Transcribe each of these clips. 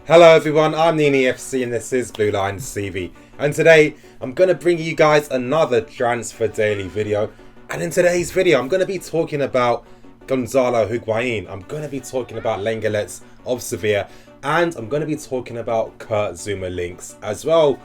Hello everyone, I'm Nini FC and this is Blue Line CV. And today I'm going to bring you guys another transfer daily video. And in today's video I'm going to be talking about Gonzalo Higuain. I'm going to be talking about Lenglet of Sevilla. And I'm going to be talking about Kurt Zouma links as well.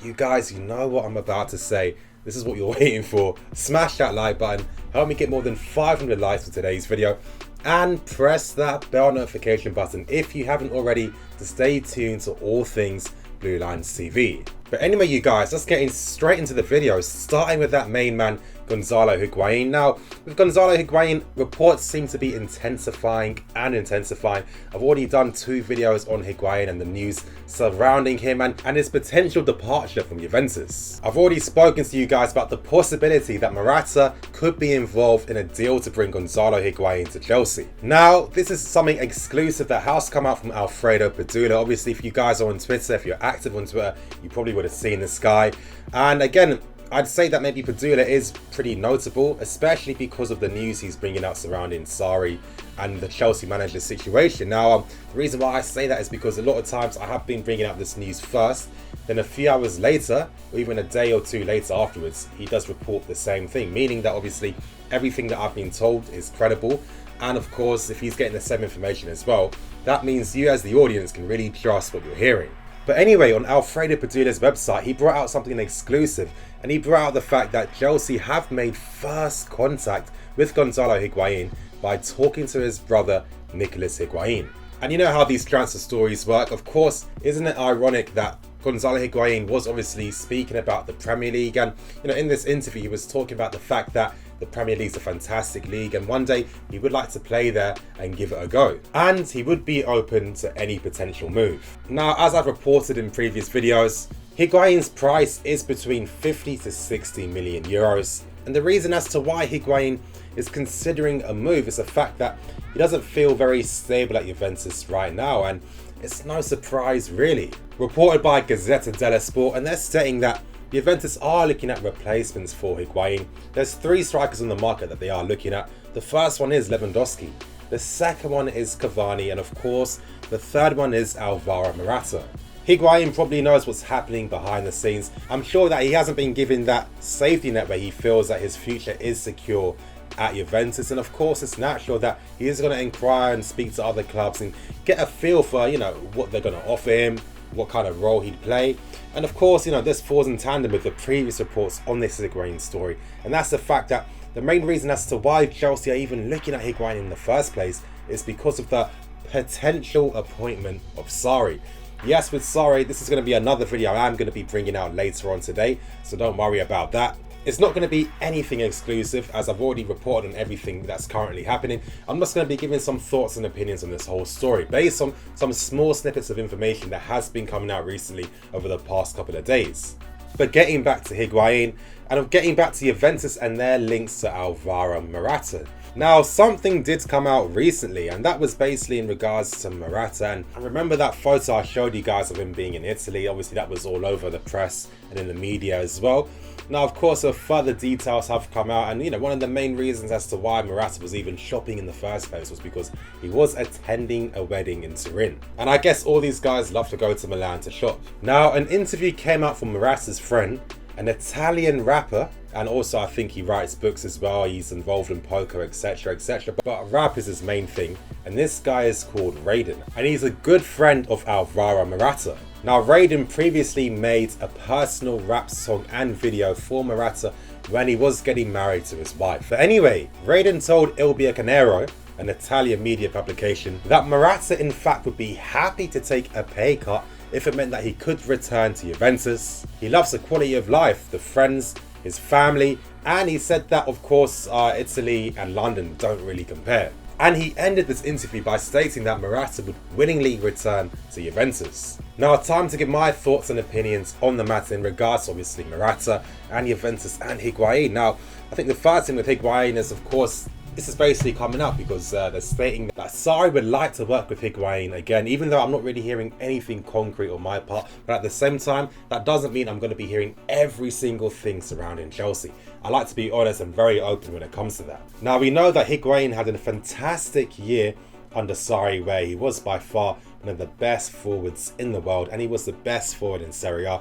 You guys, you know what I'm about to say. This is what you're waiting for. Smash that like button. Help me get more than 500 likes for today's video. And press that bell notification button if you haven't already to stay tuned to all things Blue Line CV. But anyway, you guys, let's get straight into the video, starting with that main man, Gonzalo Higuain. Now, with Gonzalo Higuain, reports seem to be intensifying. I've already done 2 videos on Higuain and the news surrounding him and his potential departure from Juventus. I've already spoken to you guys about the possibility that Morata could be involved in a deal to bring Gonzalo Higuain to Chelsea. Now, this is something exclusive that has come out from Alfredo Padula. Obviously, if you guys are on Twitter, if you're active on Twitter, you probably would have seen this guy. And again, I'd say that maybe Padula is pretty notable, especially because of the news he's bringing out surrounding Sarri and the Chelsea manager's situation. Now, the reason why I say that is because a lot of times I have been bringing out this news first, then a few hours later, or even a day or 2 later afterwards, he does report the same thing, meaning that obviously everything that I've been told is credible. And of course, if he's getting the same information as well, that means you as the audience can really trust what you're hearing. But anyway, on Alfredo Padula's website, he brought out something exclusive, and he brought out the fact that Chelsea have made first contact with Gonzalo Higuain by talking to his brother, Nicolas Higuain. And you know how these transfer stories work. Of course, isn't it ironic that Gonzalo Higuain was obviously speaking about the Premier League, and in this interview he was talking about the fact that the Premier League is a fantastic league and one day he would like to play there and give it a go. And he would be open to any potential move. Now, as I've reported in previous videos, Higuain's price is between 50 to 60 million euros. And the reason as to why Higuain is considering a move is the fact that he doesn't feel very stable at Juventus right now, and it's no surprise really. Reported by Gazzetta dello Sport, and they're stating that Juventus are looking at replacements for Higuain. There's 3 strikers on the market that they are looking at. The first one is Lewandowski, the second one is Cavani, and of course the third one is Alvaro Morata. Higuain probably knows what's happening behind the scenes. I'm sure that he hasn't been given that safety net where he feels that his future is secure at Juventus, and of course it's natural that he is going to inquire and speak to other clubs and get a feel for what they're going to offer him, what kind of role he'd play. And of course, this falls in tandem with the previous reports on this Higuain story, and that's the fact that the main reason as to why Chelsea are even looking at Higuain in the first place is because of the potential appointment of Sarri. Yes, with Sarri, this is going to be another video I'm going to be bringing out later on today, so don't worry about that. It's not going to be anything exclusive, as I've already reported on everything that's currently happening. I'm just going to be giving some thoughts and opinions on this whole story based on some small snippets of information that has been coming out recently over the past couple of days. But getting back to Higuain, and getting back to Juventus and their links to Alvaro Morata. Now, something did come out recently, and that was basically in regards to Morata. And remember that photo I showed you guys of him being in Italy? Obviously that was all over the press and in the media as well. Now, of course, further details have come out, and one of the main reasons as to why Morata was even shopping in the first place was because he was attending a wedding in Turin. And I guess all these guys love to go to Milan to shop. Now, an interview came out from Morata's friend, an Italian rapper, and also I think he writes books as well, he's involved in poker, etc, etc, but rap is his main thing, and this guy is called Raiden, and he's a good friend of Alvaro Morata. Now, Raiden previously made a personal rap song and video for Morata when he was getting married to his wife. But anyway, Raiden told Il Bianconero, an Italian media publication, that Morata in fact would be happy to take a pay cut if it meant that he could return to Juventus. He loves the quality of life, the friends, his family, and he said that of course Italy and London don't really compare. And he ended this interview by stating that Morata would willingly return to Juventus. Now, time to give my thoughts and opinions on the matter in regards to obviously Morata and Juventus and Higuain. Now, I think the first thing with Higuain is, of course, this is basically coming up because they're stating that Sarri would like to work with Higuain again, even though I'm not really hearing anything concrete on my part. But at the same time, that doesn't mean I'm going to be hearing every single thing surrounding Chelsea. I like to be honest and very open when it comes to that. Now, we know that Higuain had a fantastic year under Sarri, where he was by far one of the best forwards in the world, and he was the best forward in Serie A.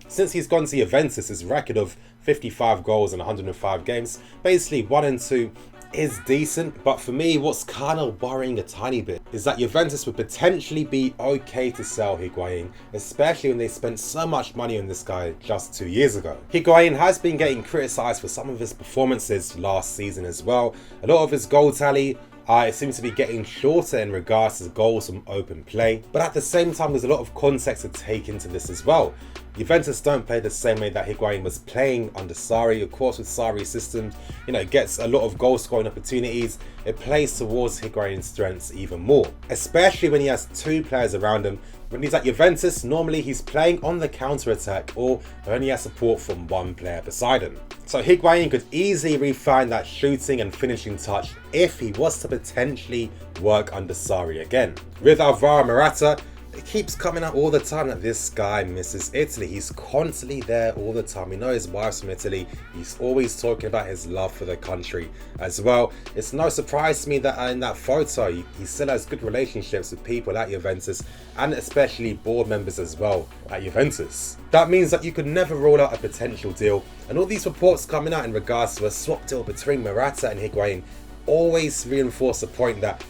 Since he's gone to Juventus, his record of 55 goals in 105 games, basically 1 and 2, is decent. But for me, what's kind of worrying a tiny bit is that Juventus would potentially be okay to sell Higuain, especially when they spent so much money on this guy just 2 years ago. Higuain has been getting criticised for some of his performances last season as well. A lot of his goal tally, it seems to be getting shorter in regards to goals from open play. But at the same time, there's a lot of context to take into this as well. Juventus don't play the same way that Higuain was playing under Sarri. Of course, with Sarri's systems, it gets a lot of goal scoring opportunities. It plays towards Higuain's strengths even more, especially when he has 2 players around him. When he's at Juventus, normally he's playing on the counter-attack or only has support from 1 player beside him. So Higuain could easily refine that shooting and finishing touch if he was to potentially work under Sarri again. With Alvaro Morata, it keeps coming up all the time that this guy misses Italy. He's constantly there all the time. We know his wife's from Italy. He's always talking about his love for the country as well. It's no surprise to me that in that photo, he still has good relationships with people at Juventus, and especially board members as well at Juventus. That means that you could never rule out a potential deal. And all these reports coming out in regards to a swap deal between Morata and Higuain always reinforce the point that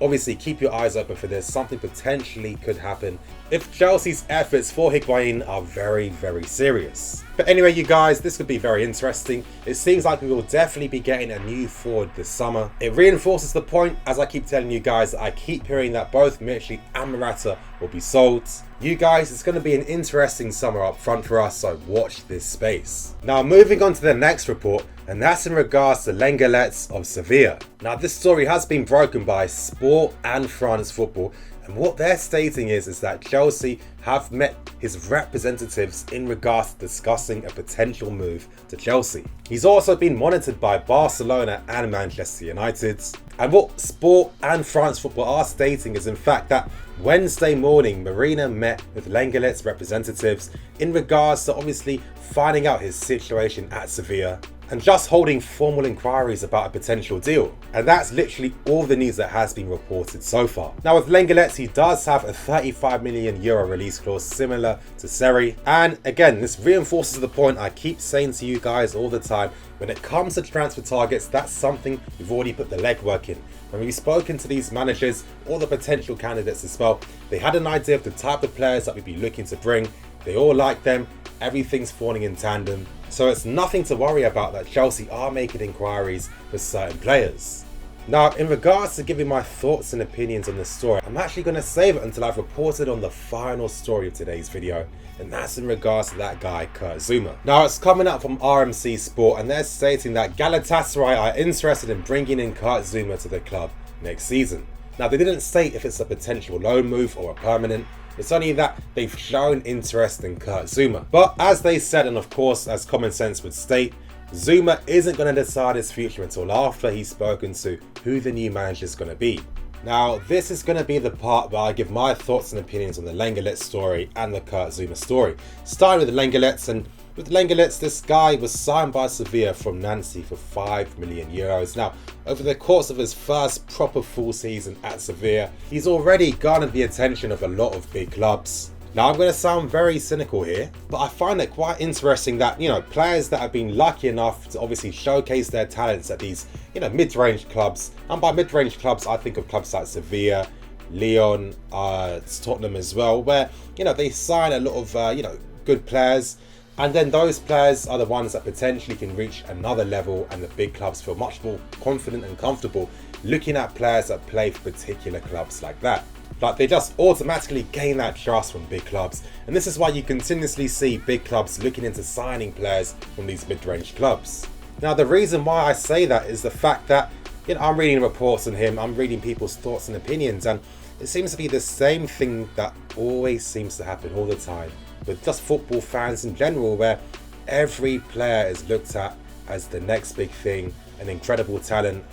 obviously keep your eyes open for this. Something potentially could happen if Chelsea's efforts for Higuain are very, very serious. But anyway, you guys, this could be very interesting. It seems like we will definitely be getting a new forward this summer. It reinforces the point, as I keep telling you guys, that I keep hearing that both Mitrovic and Morata will be sold. You guys, it's going to be an interesting summer up front for us, so watch this space. Now, moving on to the next report, and that's in regards to Lenglet of Sevilla. Now, this story has been broken by Sport and France Football, and what they're stating is that Chelsea have met his representatives in regards to discussing a potential move to Chelsea. He's also been monitored by Barcelona and Manchester United. And what Sport and France Football are stating is in fact that Wednesday morning, Marina met with Lenglet's representatives in regards to obviously finding out his situation at Sevilla and just holding formal inquiries about a potential deal. And that's literally all the news that has been reported so far. Now with Lenglet, he does have a €35 million release clause similar to Sarri. And again, this reinforces the point I keep saying to you guys all the time. When it comes to transfer targets, that's something we've already put the legwork in. When we've spoken to these managers or the potential candidates as well, they had an idea of the type of players that we'd be looking to bring. They all like them. Everything's falling in tandem. So it's nothing to worry about that Chelsea are making inquiries for certain players. Now, in regards to giving my thoughts and opinions on this story, I'm actually going to save it until I've reported on the final story of today's video, and that's in regards to that guy, Kurt Zouma. Now, it's coming up from RMC Sport, and they're stating that Galatasaray are interested in bringing in Kurt Zouma to the club next season. Now, they didn't state if it's a potential loan move or a permanent. It's only that they've shown interest in Kurt Zouma. But as they said, and of course, as common sense would state, Zouma isn't going to decide his future until after he's spoken to who the new manager is going to be. Now, this is going to be the part where I give my thoughts and opinions on the Lenglet story and the Kurt Zouma story. Starting with the Lenglets, and with Lenglet, this guy was signed by Sevilla from Nancy for €5 million. Now, over the course of his first proper full season at Sevilla, he's already garnered the attention of a lot of big clubs. Now, I'm going to sound very cynical here, but I find it quite interesting that, players that have been lucky enough to obviously showcase their talents at these, mid-range clubs, and by mid-range clubs, I think of clubs like Sevilla, Lyon, Tottenham as well, where, they sign a lot of, good players. And then those players are the ones that potentially can reach another level, and the big clubs feel much more confident and comfortable looking at players that play for particular clubs like that. Like, they just automatically gain that trust from big clubs. And this is why you continuously see big clubs looking into signing players from these mid-range clubs. Now, the reason why I say that is the fact that, I'm reading reports on him, I'm reading people's thoughts and opinions, and it seems to be the same thing that always seems to happen all the time with just football fans in general, where every player is looked at as the next big thing, an incredible talent.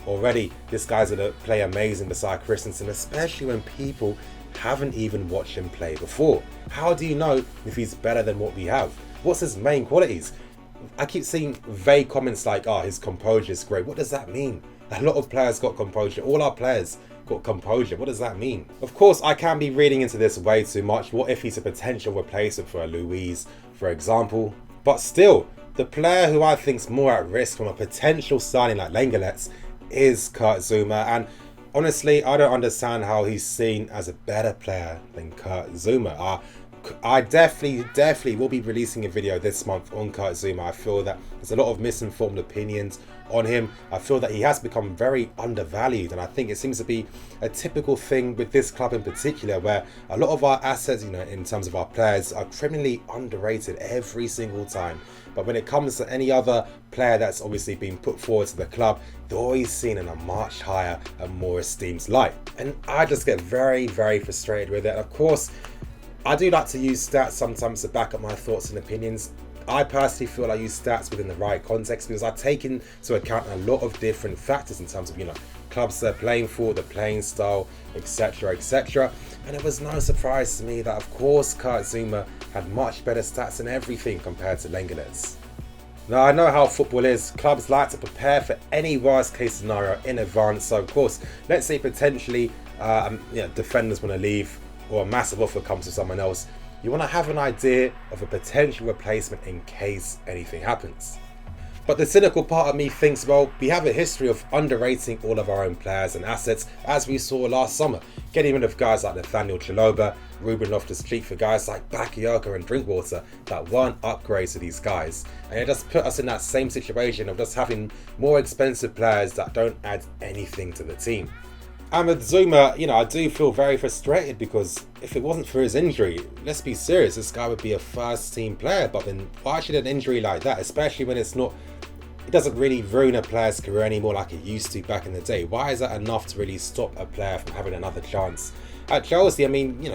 Already this guy's going to play amazing beside Christensen, especially when people haven't even watched him play before. How do you know if he's better than what we have? What's his main qualities? I keep seeing vague comments like, his composure is great. What does that mean? A lot of players got composure. All our players composure. What does that mean? Of course, I can be reading into this way too much. What if he's a potential replacement for a Luiz, for example? But still, the player who I think is more at risk from a potential signing like Lenglet is Kurt Zouma, and honestly, I don't understand how he's seen as a better player than Kurt Zouma. I definitely will be releasing a video this month on Kurt Zouma. I feel that there's a lot of misinformed opinions on him. I feel that he has become very undervalued, and I think it seems to be a typical thing with this club in particular, where a lot of our assets, in terms of our players, are criminally underrated every single time. But when it comes to any other player that's obviously been put forward to the club, they're always seen in a much higher and more esteemed light. And I just get very frustrated with it. And of course, I do like to use stats sometimes to back up my thoughts and opinions. I personally feel I use stats within the right context because I take into account a lot of different factors in terms of, clubs they're playing for, the playing style, etc, etc. And it was no surprise to me that, of course, Kurt Zouma had much better stats and everything compared to Lenglet. Now, I know how football is. Clubs like to prepare for any worst case scenario in advance. So, of course, let's say potentially defenders want to leave, or a massive offer comes to someone else. You want to have an idea of a potential replacement in case anything happens. But the cynical part of me thinks, well, we have a history of underrating all of our own players and assets, as we saw last summer, getting rid of guys like Nathaniel Chalobah, Ruben Loftus-Cheek for guys like Bakayoko and Drinkwater that weren't upgrades to these guys. And it just put us in that same situation of just having more expensive players that don't add anything to the team. And with Zouma, I do feel very frustrated because if it wasn't for his injury, let's be serious, this guy would be a first team player. But then why should an injury like that, especially when it doesn't really ruin a player's career anymore like it used to back in the day? Why is that enough to really stop a player from having another chance? At Chelsea,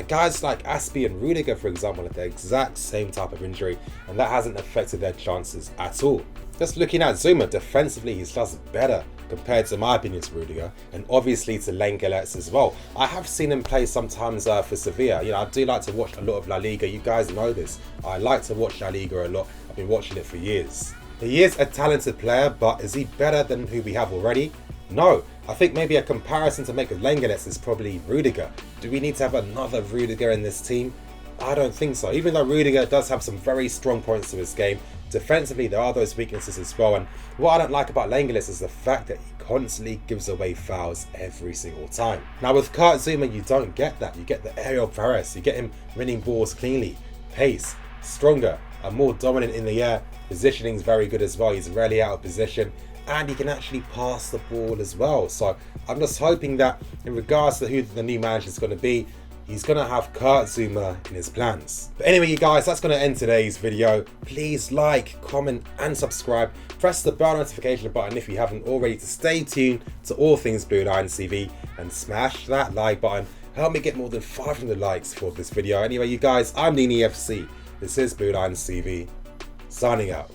guys like Aspie and Rudiger, for example, had the exact same type of injury, and that hasn't affected their chances at all. Just looking at Zouma, defensively, he's just better compared to my opinion to Rudiger, and obviously to Lenglet as well. I have seen him play sometimes for Sevilla. I do like to watch a lot of La Liga. You guys know this. I like to watch La Liga a lot. I've been watching it for years. He is a talented player, but is he better than who we have already? No. I think maybe a comparison to make with Lenglet is probably Rudiger. Do we need to have another Rudiger in this team? I don't think so. Even though Rudiger does have some very strong points to his game, defensively there are those weaknesses as well. And what I don't like about Lenglet is the fact that he constantly gives away fouls every single time. Now with Kurt Zouma, you don't get that. You get the aerial prowess. You get him winning balls cleanly, pace, stronger, and more dominant in the air. Positioning is very good as well. He's rarely out of position, and he can actually pass the ball as well. So I'm just hoping that in regards to who the new manager is going to be, he's going to have Kurt Zouma in his plans. But anyway, you guys, that's going to end today's video. Please like, comment, and subscribe. Press the bell notification button if you haven't already to stay tuned to all things Blue Lions TV, and smash that like button. Help me get more than 500 likes for this video. Anyway, you guys, I'm NiniFC. This is Blue Lions TV, signing out.